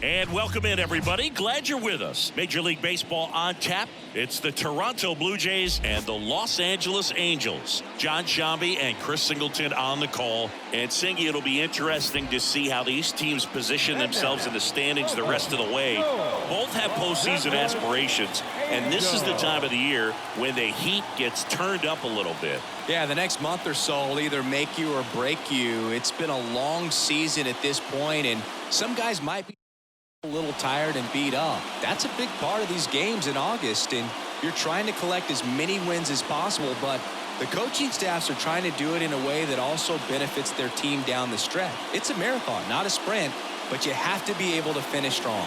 And welcome in, everybody. Glad you're with us. Major League Baseball on tap. It's the Toronto Blue Jays and the Los Angeles Angels. John Sciambi and Chris Singleton on the call. And Singy, it'll be interesting to see how these teams position themselves in the standings the rest of the way. Both have postseason aspirations, and this is the time of the year when the heat gets turned up a little bit. Yeah, the next month or so will either make you or break you. It's been a long season at this point, and some guys might be a little tired and beat up. That's a big part of these games in August, and you're trying to collect as many wins as possible, but the coaching staffs are trying to do it in a way that also benefits their team down the stretch. It's a marathon, not a sprint, but you have to be able to finish strong.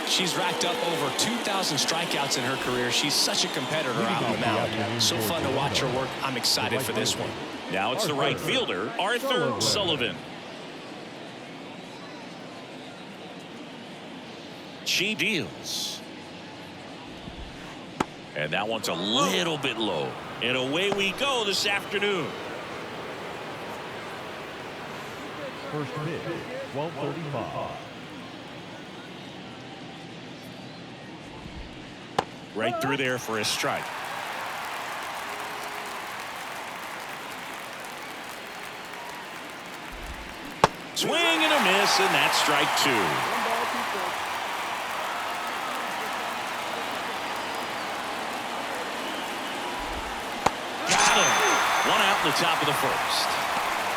She's racked up over 2,000 strikeouts in her career. She's such a competitor out on the mound. So fun to watch her work. I'm excited for this one. Now it's the right fielder, Arthur Sullivan. She deals. And that one's a little bit low. And away we go this afternoon. First pitch, 12:35. Right through there for a strike. Swing and a miss, and that's strike two. One out in the top of the first.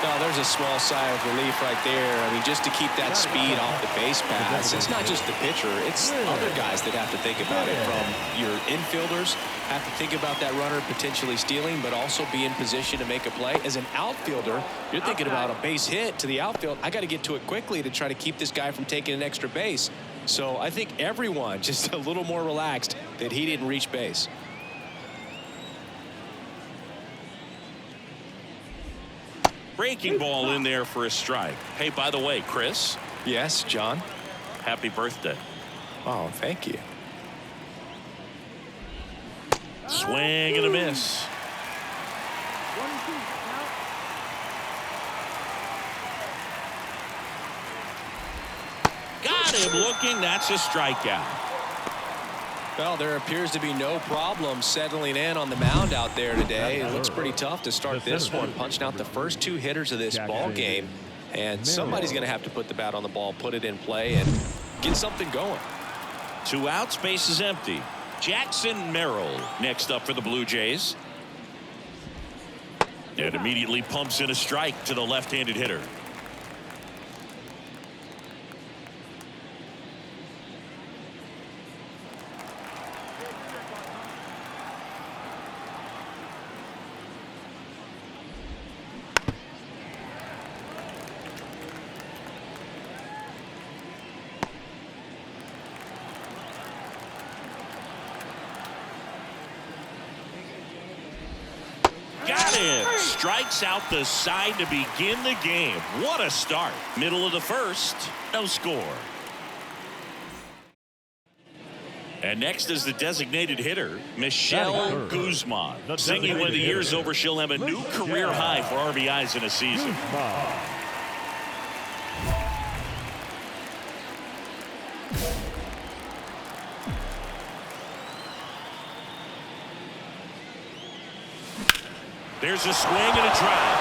Now, there's a small sigh of relief right there. I mean, just to keep that speed off the base paths. It's not just the pitcher. It's other guys that have to think about it. From your infielders, have to think about that runner potentially stealing, but also be in position to make a play. As an outfielder, you're thinking about a base hit to the outfield. I got to get to it quickly to try to keep this guy from taking an extra base. So I think everyone just a little more relaxed that he didn't reach base. Breaking ball in there for a strike. Hey, by the way, Chris. Yes, John. Happy birthday. Oh, thank you. Swing and a miss. Got him looking. That's a strikeout. Well, there appears to be no problem settling in on the mound out there today. It looks pretty tough to start this one, punching out the first two hitters of this ball game. And somebody's going to have to put the bat on the ball, put it in play, and get something going. 2 outs, base is empty. Jackson Merrill next up for the Blue Jays. And immediately pumps in a strike to the left-handed hitter. Got him. Strikes out the side to begin the game. What a start. Middle of the first. No score. And next is the designated hitter, Michelle Guzman. Singing when the year's over, she'll have a new career high for RBIs in a season. There's a swing and a drive.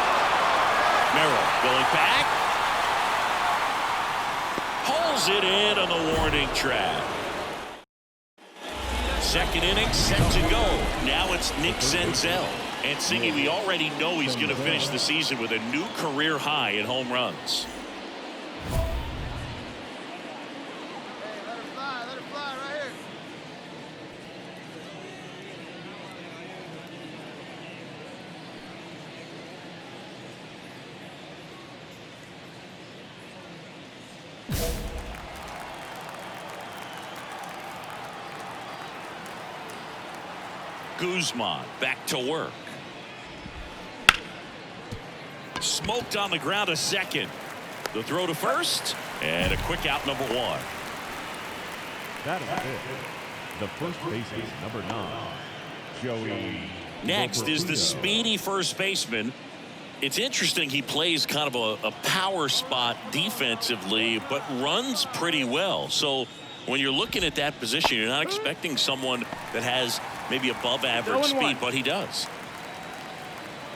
Merrill going back. Pulls it in on the warning track. Second inning set to go. Now it's Nick Senzel. And Singy, we already know he's going to finish the season with a new career high in home runs. Guzman back to work. Smoked on the ground a second. The throw to first and a quick out number 1. That is it. The first baseman, number 9, Joey. Next is the speedy first baseman, It's interesting. He plays kind of a power spot defensively, but runs pretty well. So when you're looking at that position, you're not expecting someone that has maybe above average speed, but he does.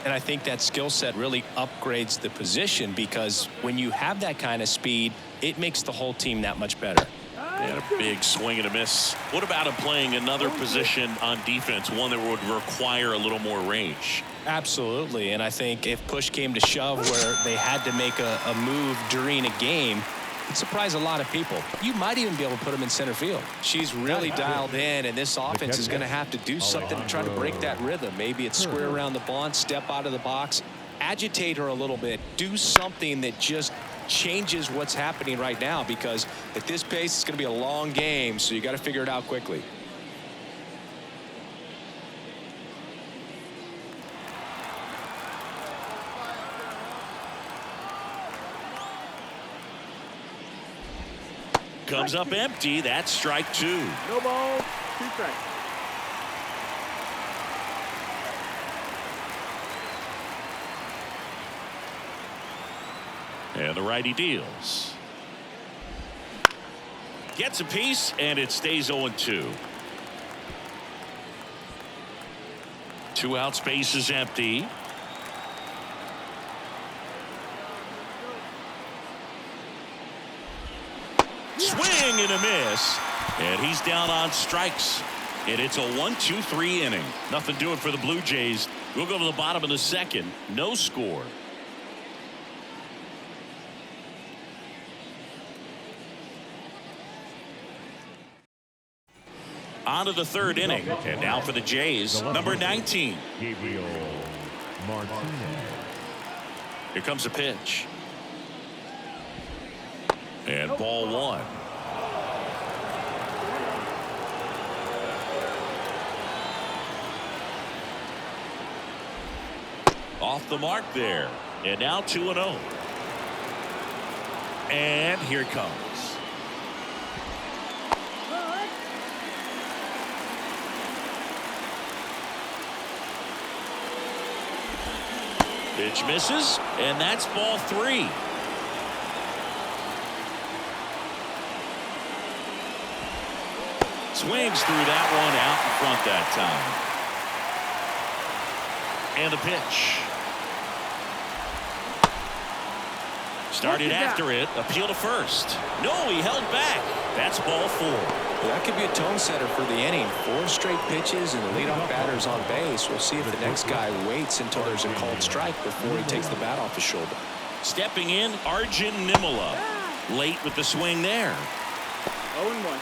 And I think that skill set really upgrades the position, because when you have that kind of speed, it makes the whole team that much better. And a big swing and a miss. What about him playing another position on defense, one that would require a little more range? Absolutely. And I think if push came to shove where they had to make a move during a game, it'd surprise a lot of people. You might even be able to put him in center field. She's really dialed in, and this offense is going to have to do something to try to break that rhythm. Maybe it's square around the bunt, step out of the box, agitate her a little bit, do something that just changes what's happening right now, because at this pace it's going to be a long game, so you got to figure it out quickly. Comes up empty. That's strike 2. No ball, 2 strikes. And the righty deals. Gets a piece, and it stays 0-2. 2 out, space is empty. Swing and a miss, and he's down on strikes. And it's a 1-2-3 inning. Nothing doing for the Blue Jays. We'll go to the bottom of the second. No score. On to the third inning. And now for the Jays, number 19. Gabriel Martinez. Here comes a pitch. And ball 1. Off the mark there. And now 2-0. And here it comes. Pitch misses, and that's ball 3. Swings through that one out in front that time. And the pitch. Started after it. Appeal to first. No, he held back. That's ball 4. That could be a tone setter for the inning. 4 straight pitches and the leadoff batter's on base. We'll see if the next guy waits until there's a called strike before he takes the bat off his shoulder. Stepping in, Arjun Nimala. Late with the swing there. 0-1.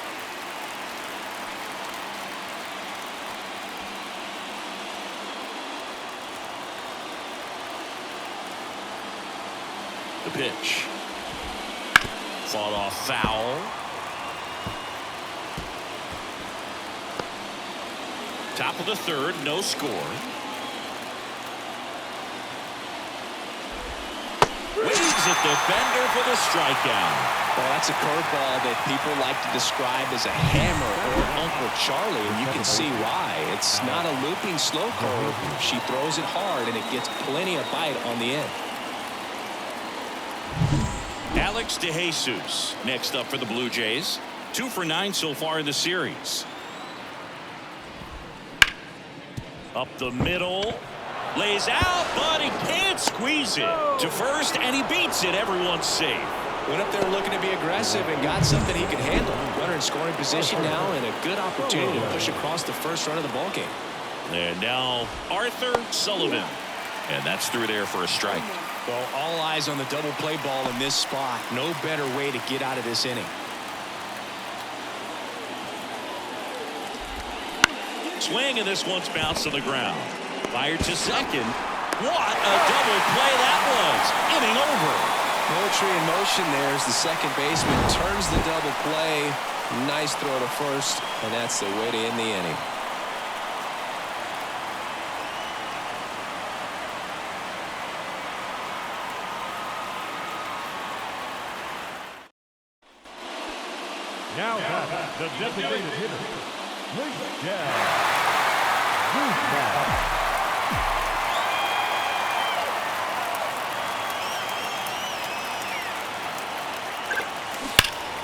The pitch. Fought off foul. Top of the third, no score. Waves at the bender for the strikeout. Well, that's a curveball that people like to describe as a hammer or Uncle Charlie, and you can see why. It's not a looping slow curve. She throws it hard, and it gets plenty of bite on the end. Alex DeJesus next up for the Blue Jays. 2 for 9 so far in the series. Up the middle. Lays out, but he can't squeeze it to first, and he beats it. Everyone's safe. Went up there looking to be aggressive and got something he could handle. Runner in scoring position now, and a good opportunity to push across the first run of the ballgame. And now Arthur Sullivan. And that's through there for a strike. Well, all eyes on the double play ball in this spot. No better way to get out of this inning. Swing, and this one's bounced to the ground. Fired to second. What a double play that was. Inning over. Poetry in motion there as the second baseman turns the double play. Nice throw to first, and that's the way to end the inning. Now back, the designated hitter, Rachel Guzman.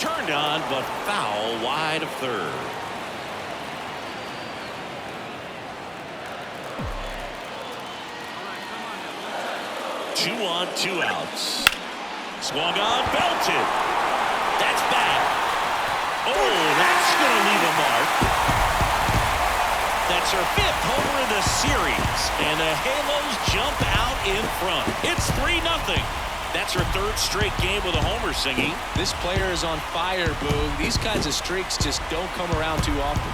Turned on, but foul wide of third. Two on, two outs. Swung on, belted. That's back. Oh, that's going to leave a mark. That's her 5th homer in the series. And the Halos jump out in front. It's 3-0. That's her 3rd straight game with a homer, Singy. This player is on fire, Boog. These kinds of streaks just don't come around too often.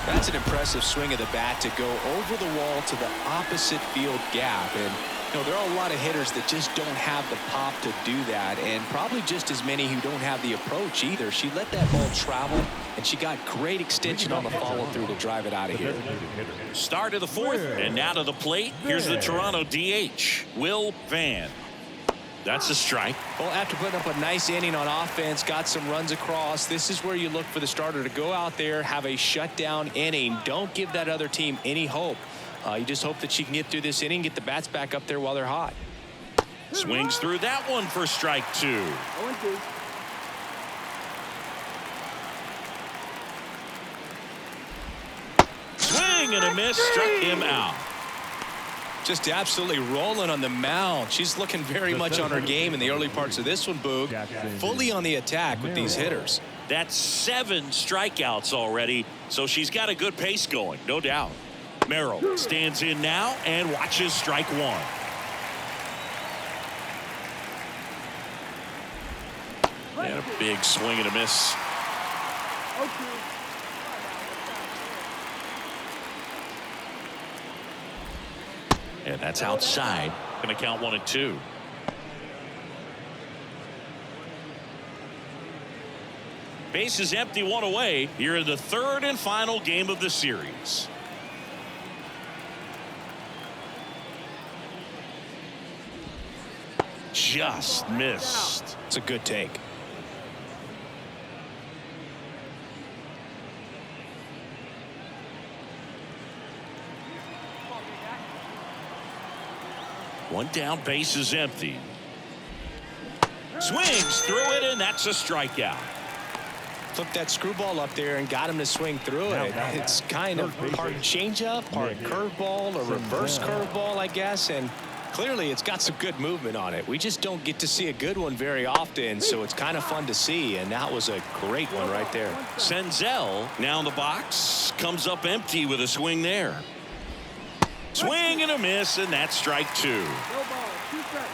That's an impressive swing of the bat to go over the wall to the opposite field gap. And you know, there are a lot of hitters that just don't have the pop to do that, and probably just as many who don't have the approach either. She let that ball travel, and she got great extension on the follow-through to drive it out of here. Start of the 4th, and now to the plate. Here's the Toronto DH, Will Van. That's a strike. Well, after putting up a nice inning on offense, got some runs across, this is where you look for the starter to go out there, have a shutdown inning. Don't give that other team any hope. You just hope that she can get through this inning, get the bats back up there while they're hot. Swings through that one for strike 2. 0-2. Swing and a miss, struck him out. Just absolutely rolling on the mound. She's looking very much on her game in the early parts of this one, Boog. Fully on the attack with these hitters. That's 7 strikeouts already, so she's got a good pace going, no doubt. Merrill stands in now and watches strike 1. And a big swing and a miss. 0-2. And that's outside. Going to count 1 and 2. Base is empty, 1 away. Here in the 3rd and final game of the series. Just missed. It's a good take. One down, base is empty. Swings through it, and that's a strikeout. Took that screwball up there and got him to swing through it. It's kind of part changeup, part curveball, a reverse curveball, I guess. And clearly it's got some good movement on it. We just don't get to see a good one very often, so it's kind of fun to see. And that was a great one right there. Senzel now in the box, comes up empty with a swing there. Swing and a miss, and that's strike 2. No ball. 2 strikes.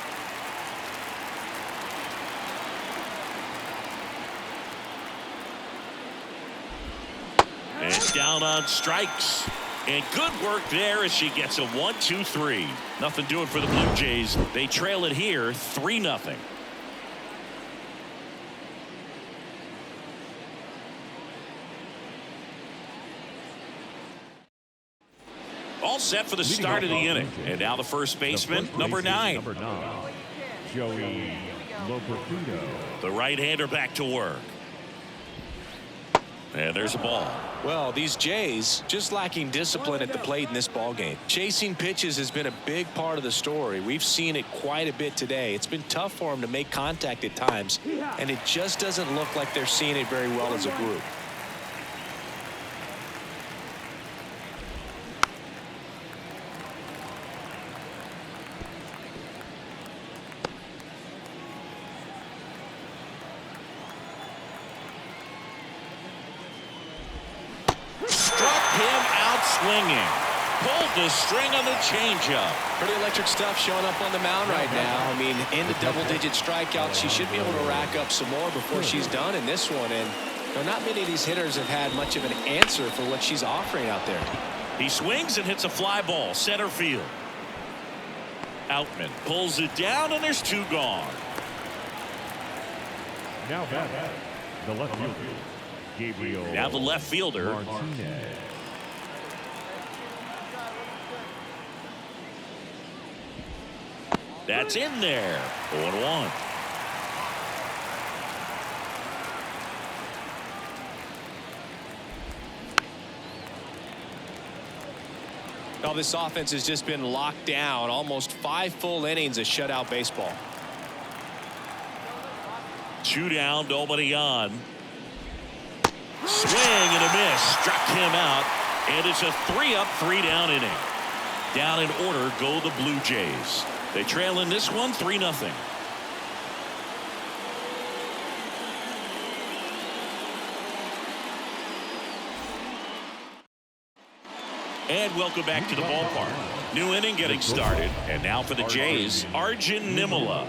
And down on strikes. And good work there as she gets a 1-2-3. Nothing doing for the Blue Jays. They trail it here 3-0. All set for the start of the inning. And now the first baseman, number 9. Number 9, Joey Loperfido. The right-hander back to work. And there's a ball. Well, these Jays just lacking discipline at the plate in this ball game. Chasing pitches has been a big part of the story. We've seen it quite a bit today. It's been tough for them to make contact at times, and it just doesn't look like they're seeing it very well as a group. Swinging. Pulled the string on the changeup. Pretty electric stuff showing up on the mound right now. I mean, in the double-digit strikeouts, she should be able to rack up some more before she's done in this one. And not many of these hitters have had much of an answer for what she's offering out there. He swings and hits a fly ball, center field. Outman pulls it down, and there's 2 gone. Now back, the left fielder, Gabriel. Now the left fielder, Martinez. That's in there. 0-1. Oh, this offense has just been locked down. Almost 5 full innings of shutout baseball. 2 down, nobody on. Swing and a miss. Struck him out. And it's a 3-up, 3-down inning. Down in order go the Blue Jays. They trail in this one 3-0. And welcome back to the ballpark. New inning getting started. And now for the Jays, Arjun Nimala.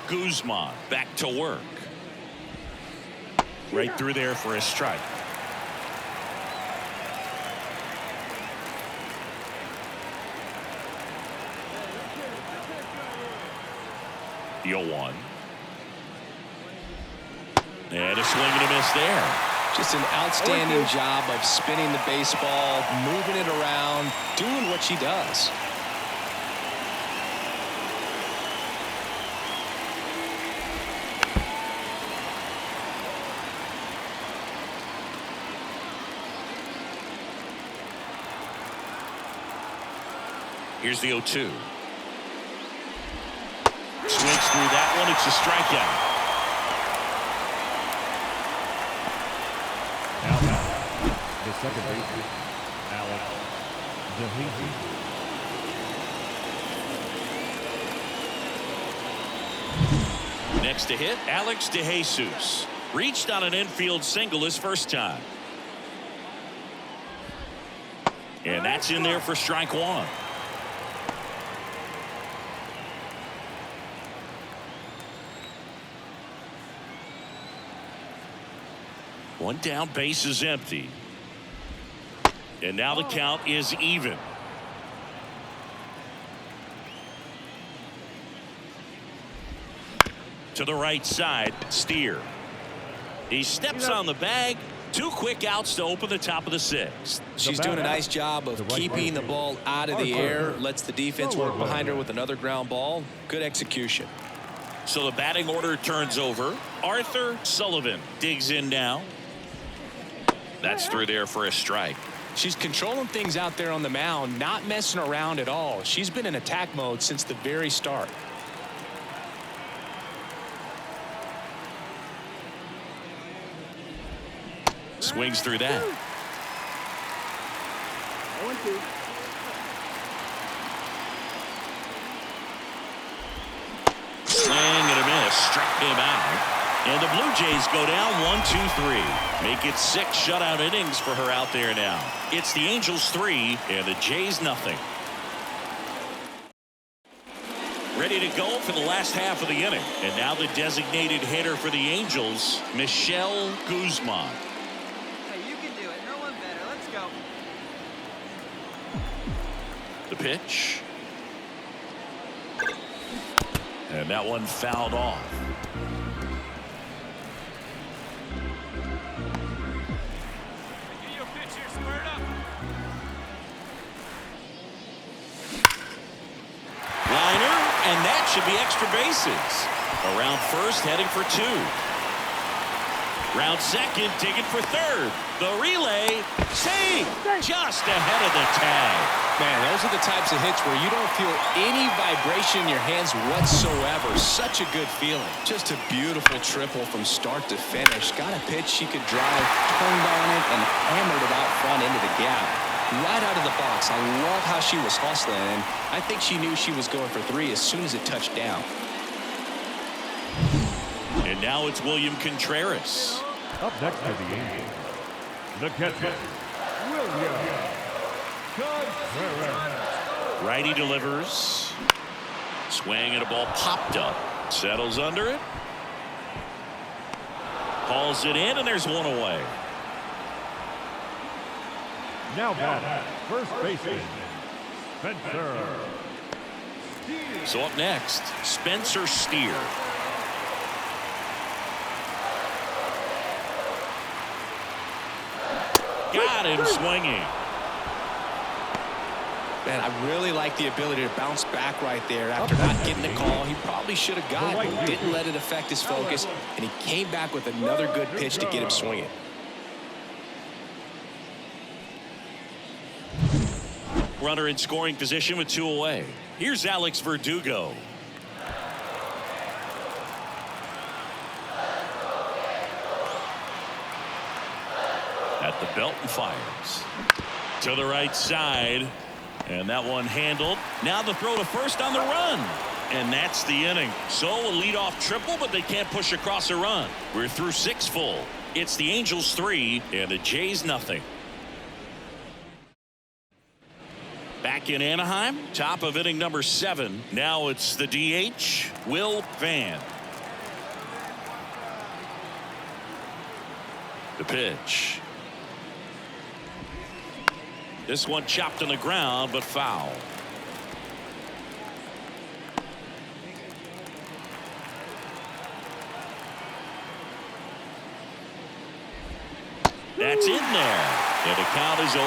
Guzman back to work. Right through there for a strike. The 0-1. And a swing and a miss there. Just an outstanding job of spinning the baseball, moving it around, doing what she does. Here's the 0-2. Swings through that one. It's a strikeout. Now the second baseman, Alex DeJesus. Next to hit, Alex DeJesus. Reached on an infield single his first time. And that's in there for strike 1. One down, base is empty. And now the count is even. To the right side, Steer. He steps on the bag. 2 quick outs to open the top of the 6th. She's doing a nice job of keeping the ball out of the air. Lets the defense work behind her with another ground ball. Good execution. So the batting order turns over. Arthur Sullivan digs in now. That's through there for a strike. She's controlling things out there on the mound, not messing around at all. She's been in attack mode since the very start. Swings through that. 1-2. Swing and a miss. Struck him out. And the Blue Jays go down 1-2-3. Make it 6 shutout innings for her out there now. It's the Angels 3 and the Jays nothing. Ready to go for the last half of the inning. And now the designated hitter for the Angels, Michelle Guzman. Hey, you can do it. No one better. Let's go. The pitch. And that one fouled off. Liner, and that should be extra bases. Around first, heading for 2. Round second, digging for 3rd. The relay, save, just ahead of the tag. Man, those are the types of hits where you don't feel any vibration in your hands whatsoever. Such a good feeling. Just a beautiful triple from start to finish. Got a pitch she could drive, turned on it, and hammered it out front into the gap. Right out of the box. I love how she was hustling, and I think she knew she was going for 3 as soon as it touched down. And now it's William Contreras. Up next for the Angels, the catcher, William Contreras. Righty delivers. Swing and a ball popped up. Settles under it. Hauls it in, and there's one away. Now batting, first baseman, Spencer. So up next, Spencer Steer. Got him swinging. Man, I really like the ability to bounce back right there after not getting the call. He probably should have got it, didn't let it affect his focus, and he came back with another good pitch to get him swinging. Runner in scoring position with 2 away. Here's Alex Verdugo. At the belt and fires. To the right side. And that one handled. Now the throw to first on the run. And that's the inning. So a leadoff triple, but they can't push across a run. We're through 6 full. It's the Angels 3 and the Jays nothing. Back in Anaheim, top of inning number 7. Now it's the DH, Will Van. The pitch. This one chopped on the ground, but foul. That's in there. And the count is 0-2.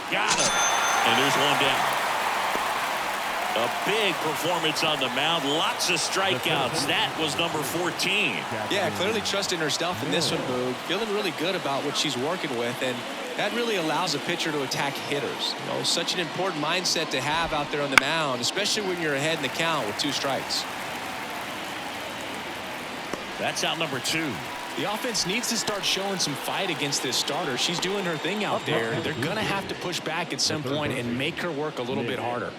Got him. And there's one down. A big performance on the mound. Lots of strikeouts. That was number 14. Yeah, clearly trusting herself in this one, Boog. Feeling really good about what she's working with, and that really allows a pitcher to attack hitters. You know, such an important mindset to have out there on the mound, especially when you're ahead in the count with 2 strikes. That's out number 2. The offense needs to start showing some fight against this starter. She's doing her thing out there. They're going to have to push back at some point and make her work a little bit harder.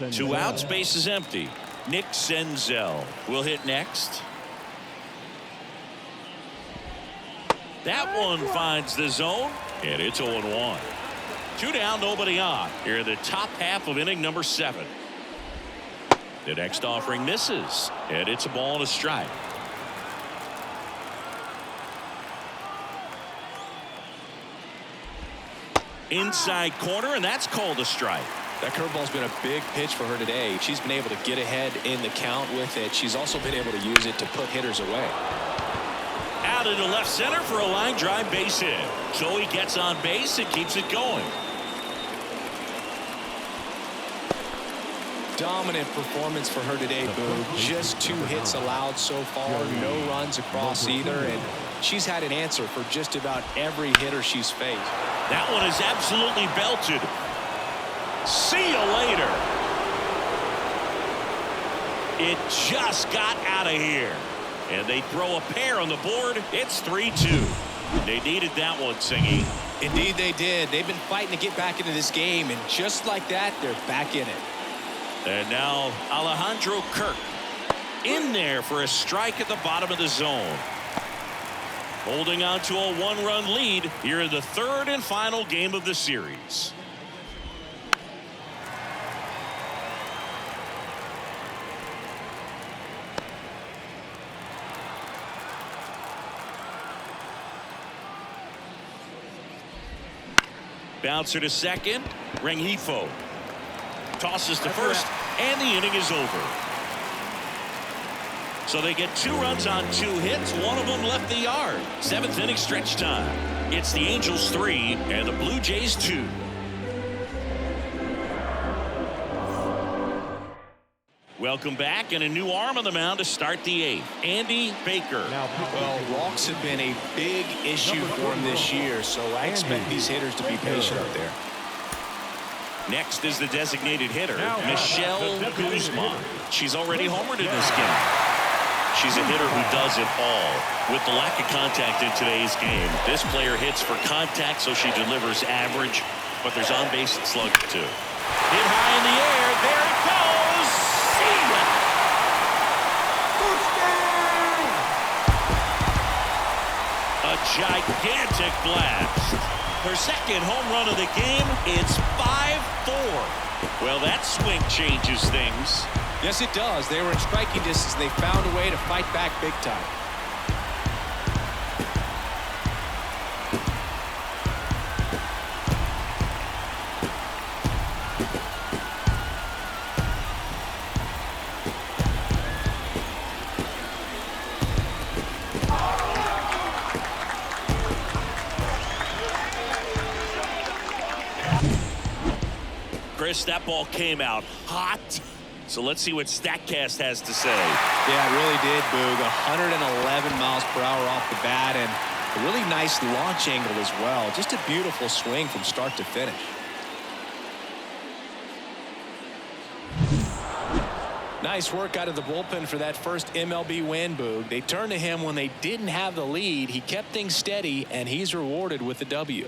2 outs, base is empty. Nick Senzel will hit next. That one finds the zone, and it's 0-1. 2 down, nobody on. Here in the top half of inning number 7. The next offering misses, and it's a ball and a strike. Inside corner, and that's called a strike. That curveball's been a big pitch for her today. She's been able to get ahead in the count with it. She's also been able to use it to put hitters away. Out into left center for a line drive base hit. So he gets on base and keeps it going. Dominant performance for her today, Boog. Just 2 hits allowed so far. No runs across either. And she's had an answer for just about every hitter she's faced. That one is absolutely belted. See you later. It just got out of here. And they throw a pair on the board. It's 3-2. They needed that one, Singy. Indeed they did. They've been fighting to get back into this game, and just like that, they're back in it. And now Alejandro Kirk in there for a strike at the bottom of the zone. Holding on to a 1-run lead here in the 3rd and final game of the series. Bouncer to second. Rengifo tosses to first, and the inning is over. So they get 2 runs on 2 hits. One of them left the yard. 7th inning stretch time. It's the Angels 3 and the Blue Jays 2. Welcome back, and a new arm on the mound to start the 8th. Andy Baker. Well, walks have been a big issue for him this year, so I expect these hitters to be patient out there. Next is the designated hitter, Michelle Guzman. She's already homered in this game. She's a hitter who does it all. With the lack of contact in today's game, this player hits for contact, so she delivers average, but there's on-base slug too. Hit high in the air. There it goes. See ya. A gigantic blast. Her 2nd home run of the game. It's 5-4. Well, that swing changes things. Yes, it does. They were in striking distance. They found a way to fight back big time. Chris, that ball came out hot. So let's see what StatCast has to say. Yeah, it really did, Boog. 111 miles per hour off the bat, and a really nice launch angle as well. Just a beautiful swing from start to finish. Nice work out of the bullpen for that first MLB win, Boog. They turned to him when they didn't have the lead. He kept things steady, and he's rewarded with the W.